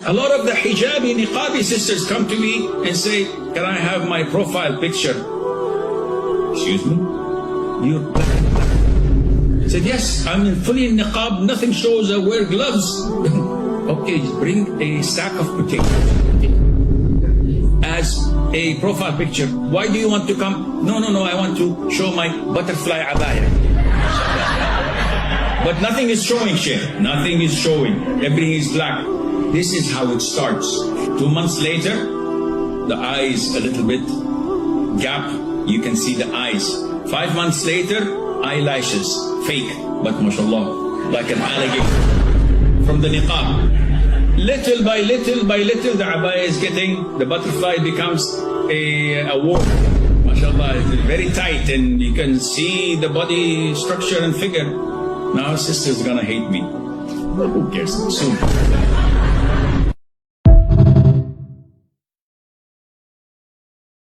A lot of the hijabi, niqabi sisters come to me and say, can I have my profile picture? Excuse me? You're black. I said, yes, I'm fully in niqab, nothing shows, I wear gloves. Okay, bring a sack of potatoes as a profile picture. Why do you want to come? No, I want to show my butterfly abaya. But nothing is showing, Sheikh. Nothing is showing. Everything is black. This is how it starts. 2 months later, the eyes a little bit gap. You can see the eyes. 5 months later, eyelashes, fake, but mashallah, like an alligator from the niqab. Little by little, the abaya is getting, the butterfly becomes a wall. Mashallah, it's very tight and you can see the body structure and figure. Now sister's gonna hate me. Who cares? Soon.